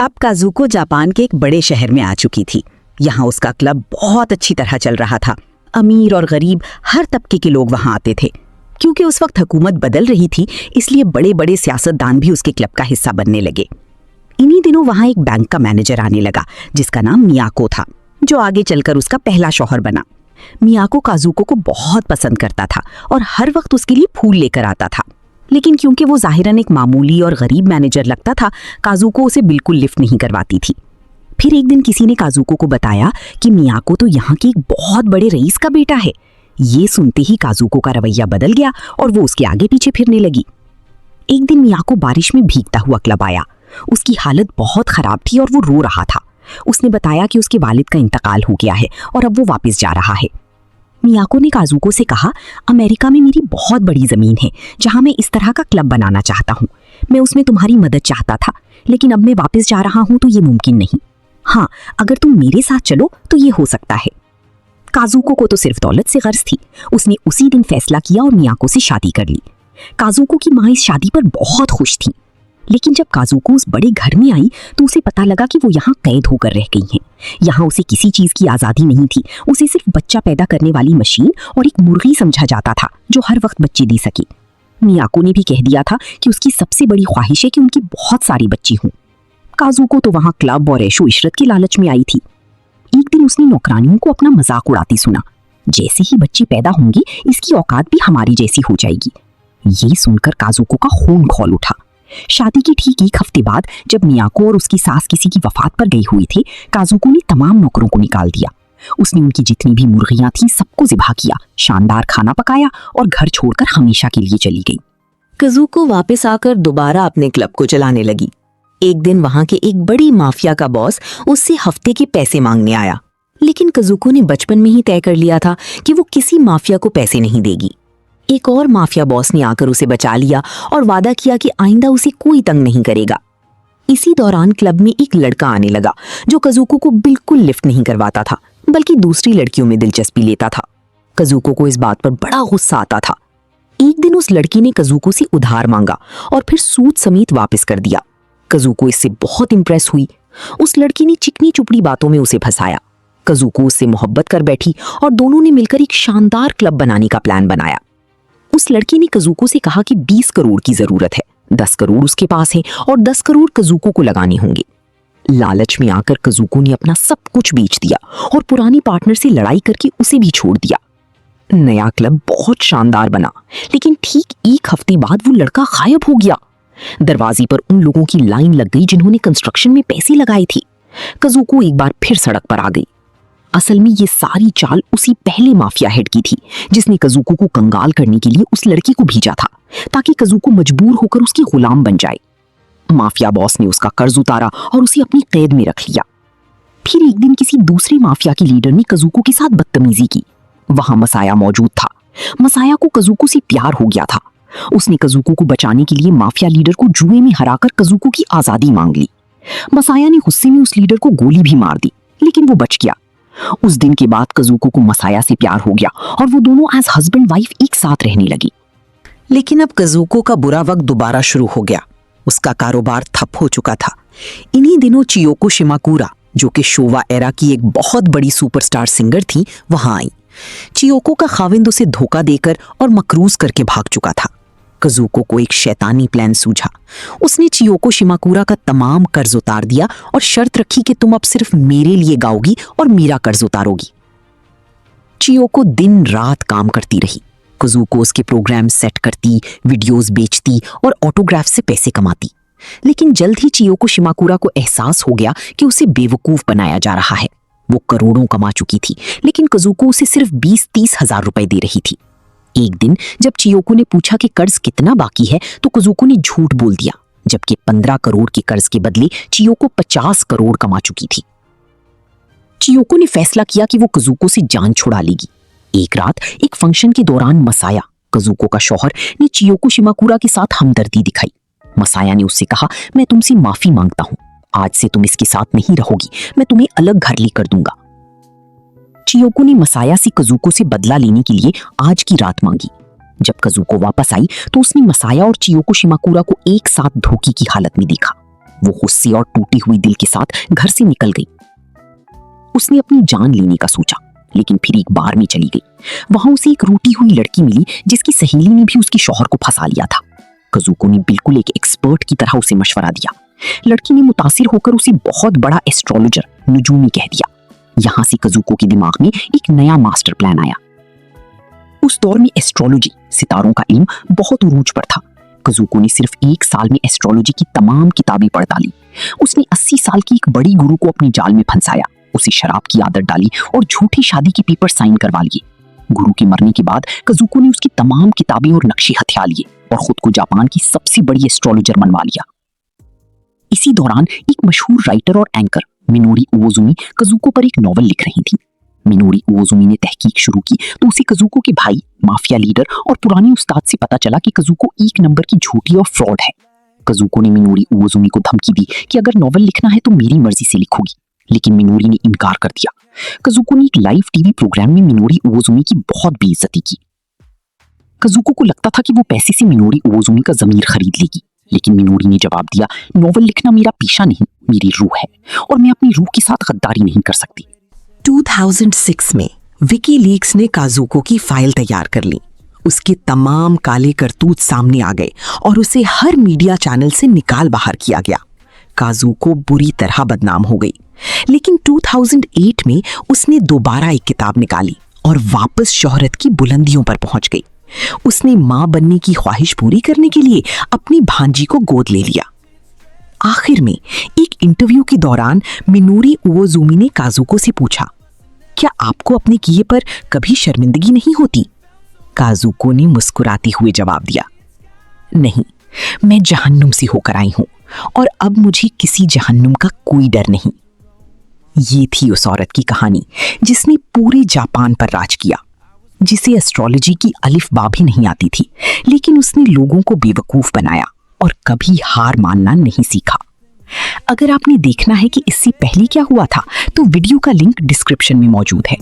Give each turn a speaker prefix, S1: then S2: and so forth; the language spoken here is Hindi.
S1: अब काजुको जापान के एक बड़े शहर में आ चुकी थी। यहाँ उसका क्लब बहुत अच्छी तरह चल रहा था। अमीर और गरीब हर तबके के लोग वहाँ आते थे। क्योंकि उस वक्त हुकूमत बदल रही थी, इसलिए बड़े बड़े सियासतदान भी उसके क्लब का हिस्सा बनने लगे। इन्हीं दिनों वहाँ एक बैंक का मैनेजर आने लगा जिसका नाम मियाको था, जो आगे चलकर उसका पहला शौहर बना। मियाको काजुको को बहुत पसंद करता था और हर वक्त उसके लिए फूल लेकर आता था। लेकिन क्योंकि वो जाहिरन एक मामूली और गरीब मैनेजर लगता था, काजुको उसे बिल्कुल लिफ्ट नहीं करवाती थी। फिर एक दिन किसी ने काजुको को बताया कि मियाको तो यहाँ के एक बहुत बड़े रईस का बेटा है। ये सुनते ही काजुको का रवैया बदल गया और वो उसके आगे पीछे फिरने लगी। एक दिन मियाको बारिश में भीगता हुआ क्लब आया। उसकी हालत बहुत खराब थी और वो रो रहा था। उसने बताया कि उसके वालिद का इंतकाल हो गया है और अब वो वापस जा रहा है। मियाको ने काजुको से कहा, अमेरिका में मेरी बहुत बड़ी जमीन है जहां मैं इस तरह का क्लब बनाना चाहता हूं। मैं उसमें तुम्हारी मदद चाहता था, लेकिन अब मैं वापस जा रहा हूं तो ये मुमकिन नहीं। हाँ, अगर तुम मेरे साथ चलो तो ये हो सकता है। काजुको को तो सिर्फ दौलत से गर्ज थी। उसने उसी दिन फैसला किया और मियाको से शादी कर ली। काजुको की माँ इस शादी पर बहुत खुश थी। लेकिन जब काजुको उस बड़े घर में आई तो उसे पता लगा कि वो यहाँ कैद होकर रह गई हैं। यहाँ उसे किसी चीज की आजादी नहीं थी। उसे सिर्फ बच्चा पैदा करने वाली मशीन और एक मुर्गी समझा जाता था जो हर वक्त बच्चे दे सके। मियाको ने भी कह दिया था कि उसकी सबसे बड़ी ख्वाहिश है कि उनकी बहुत सारी बच्ची हों। काजुको तो वहाँ क्लब और ऐशो इशरत के लालच में आई थी। एक दिन उसने नौकरानियों को अपना मजाक उड़ाती सुना, जैसे ही बच्ची पैदा होंगी इसकी औकात भी हमारी जैसी हो जाएगी। ये सुनकर काजुको का खून खौल उठा। शादी के ठीक एक हफ्ते बाद जब मियाको और उसकी सास किसी की वफात पर गई हुई थे, काजुको ने तमाम नौकरों को निकाल दिया। उसने उनकी जितनी भी मुर्गियां थीं सबको ज़िबा किया, शानदार खाना पकाया और घर छोड़कर हमेशा के लिए चली गई।
S2: काजुको वापस आकर दोबारा अपने क्लब को चलाने लगी। एक दिन वहां के एक बड़ी माफिया का बॉस उससे हफ्ते के पैसे मांगने आया, लेकिन काजुको ने बचपन में ही तय कर लिया था कि वो किसी माफिया को पैसे नहीं देगी। एक और माफिया बॉस ने आकर उसे बचा लिया और वादा किया कि आइंदा उसे कोई तंग नहीं करेगा। इसी दौरान क्लब में एक लड़का आने लगा जो काजुको को बिल्कुल लिफ्ट नहीं करवाता था, बल्कि दूसरी लड़कियों में दिलचस्पी लेता था। काजुको को इस बात पर बड़ा गुस्सा आता था। एक दिन उस लड़की ने काजुको से उधार मांगा और फिर सूद समेत वापस कर दिया। काजुको इससे बहुत इंप्रेस हुई। उस लड़की ने चिकनी चुपड़ी बातों में उसे फंसाया। काजुको उससे मोहब्बत कर बैठी और दोनों ने मिलकर एक शानदार क्लब बनाने का प्लान बनाया। उस लड़की ने काजुको से कहा कि 20 करोड़ की जरूरत है, 10 करोड़ उसके पास है और 10 करोड़ काजुको को लगाने होंगे। लालच में आकर काजुको ने अपना सब कुछ बेच दिया और पुरानी पार्टनर से लड़ाई करके उसे भी छोड़ दिया। नया क्लब बहुत शानदार बना, लेकिन ठीक एक हफ्ते बाद वो लड़का गायब हो गया। दरवाजे पर उन लोगों की लाइन लग गई जिन्होंने कंस्ट्रक्शन में पैसे लगाए थे। काजुको एक बार फिर सड़क पर आ गई। असल में ये सारी चाल उसी पहले माफिया हेड की थी जिसने काजुको को कंगाल करने के लिए उस लड़की को भेजा था, ताकि काजुको मजबूर होकर उसकी गुलाम बन जाए। माफिया बॉस ने उसका कर्ज उतारा और उसे अपनी कैद में रख लिया। फिर एक दिन किसी दूसरे माफिया के लीडर ने काजुको के साथ बदतमीजी की। वहां मसाया मौजूद था। मसाया को काजुको से प्यार हो गया था। उसने काजुको को बचाने के लिए माफिया लीडर को जुए में हराकर काजुको की आजादी मांग ली। मसाया ने गुस्से में उस लीडर को गोली भी मार दी, लेकिन वो बच गया। उस दिन के बाद काजुको को मसाया से प्यार हो गया और वो दोनों एज हस्बैंड वाइफ एक साथ रहने लगी।
S1: लेकिन अब काजुको का बुरा वक्त दोबारा शुरू हो गया। उसका कारोबार ठप हो चुका था। इन्हीं दिनों चियोको शिमाकुरा, जो कि शोवा एरा की एक बहुत बड़ी सुपरस्टार सिंगर थी, वहां आई। चियोको का खाविंद उसे धोखा देकर और मकरूज करके भाग चुका था। काजुको को एक शैतानी प्लान सूझा। उसने चियोको शिमाकुरा का तमाम कर्ज उतार दिया और शर्त रखी कि तुम अब सिर्फ मेरे लिए गाओगी और मेरा कर्ज उतारोगी। चियोको दिन रात काम करती रही। काजुको उसके प्रोग्राम सेट करती, वीडियोस बेचती और ऑटोग्राफ से पैसे कमाती। लेकिन जल्द ही चियोको शिमाकुरा को एहसास हो गया कि उसे बेवकूफ बनाया जा रहा है। वो करोड़ों कमा चुकी थी, लेकिन काजुको उसे सिर्फ 20-30 हजार रुपए दे रही थी। एक दिन जब चियोको ने पूछा कि कर्ज कितना बाकी है, तो काजुको ने झूठ बोल दिया, जबकि 15 करोड़ के कर्ज के बदले चियोको 50 करोड़ कमा चुकी थी। चियोको ने फैसला किया कि वो काजुको से जान छुड़ा लेगी। एक रात एक फंक्शन के दौरान मसाया, काजुको का शौहर, ने चियोको शिमाकुरा के साथ हमदर्दी दिखाई। मसाया ने उससे कहा, मैं तुमसे माफी मांगता हूं, आज से तुम इसके साथ नहीं रहोगी, मैं तुम्हें अलग घर लेकर दूंगा। चियोको ने मसाया से काजुको से बदला लेने के लिए आज की रात मांगी। जब काजुको वापस आई तो उसने मसाया और चियोको शिमाकुरा को एक साथ धोखे की हालत में देखा।
S2: वो गुस्से और टूटे हुए दिल के साथ घर से निकल गई। उसने अपनी जान लेने का सोचा, लेकिन फिर एक बार में चली गई। वहां उसे एक रूठी हुई लड़की मिली जिसकी सहेली ने भी उसके शौहर को फंसा लिया था। कज़ुको ने बिल्कुल एक एक्सपर्ट की तरह उसे मशवरा दिया। लड़की ने मुतासिर होकर उसे बहुत बड़ा एस्ट्रोलॉजर नुजूमी कह दिया। यहां से कज़ुको के दिमाग में एक नया मास्टर प्लान आया। उस दौर में एस्ट्रोलॉजी, सितारों का इल्म बहुत उरूज पर था। कज़ुको ने सिर्फ 1 साल में एस्ट्रोलॉजी की तमाम किताबें पढ़ डाली। उसने 80 साल की एक बड़ी गुरु को अपने जाल में फंसाया, उसे शराब की आदत डाली और झूठी शादी के पेपर साइन करवा लिए। गुरु के मरने के बाद कज़ुको ने उसकी तमाम किताबें और नक्शे हथिया लिए और खुद को जापान की सबसे बड़ी एस्ट्रोलॉजर मनवा लिया। इसी दौरान एक मशहूर राइटर और एंकर मिनोरी उओजुमी कज़ुको पर एक नॉवल लिख रही थी। मिनोरी उओजुमी ने तहकीक शुरू की तो उसे कज़ुको के भाई, माफिया लीडर और पुराने उस्ताद से पता चला कि कज़ुको 1 नंबर की झूठी और फ्रॉड है। कज़ुको ने मिनोरी उओजुमी को धमकी दी कि अगर नॉवल लिखना है तो मेरी मर्जी से लिखोगी, लेकिन मिनोरी ने इनकार कर दिया। कज़ुको ने एक लाइव टीवी प्रोग्राम में मिनोरी उओजुमी की बहुत बेइज्जती की। कज़ुको को लगता था कि वो पैसे से मिनोरी उओजुमी का ज़मीर खरीद लेगी, लेकिन मिनोरी ने जवाब दिया, नॉवल लिखना मेरा पेशा नहीं, मेरी रूह है और मैं अपनी रूह के साथ गद्दारी नहीं कर सकती।
S3: 2006 में विकीलीक्स ने काज़ुको की फाइल तैयार कर ली। उसके तमाम काले करतूत सामने आ गए और उसे हर मीडिया चैनल से निकाल बाहर किया गया। काज़ुको बुरी तरह बदनाम हो गई, लेकिन 2008 में उसने दोबारा एक किताब निकाली और वापस शोहरत की बुलंदियों पर पहुंच गई। उसने मां बनने की ख्वाहिश पूरी करने के लिए अपनी भांजी को गोद ले लिया। आखिर में एक इंटरव्यू के दौरान मिनोरी उओजुमी ने काज़ुको से पूछा, क्या आपको अपने किए पर कभी शर्मिंदगी नहीं होती? काज़ुको ने मुस्कुराते हुए जवाब दिया, नहीं, मैं जहन्नुम से होकर आई हूं और अब मुझे किसी जहन्नुम का कोई डर नहीं। ये थी उस औरत की कहानी जिसने पूरे जापान पर राज किया, जिसे एस्ट्रोलॉजी की अलिफ बा भी नहीं आती थी, लेकिन उसने लोगों को बेवकूफ बनाया और कभी हार मानना नहीं सीखा। अगर आपने देखना है कि इससे पहले क्या हुआ था, तो वीडियो का लिंक डिस्क्रिप्शन में मौजूद है।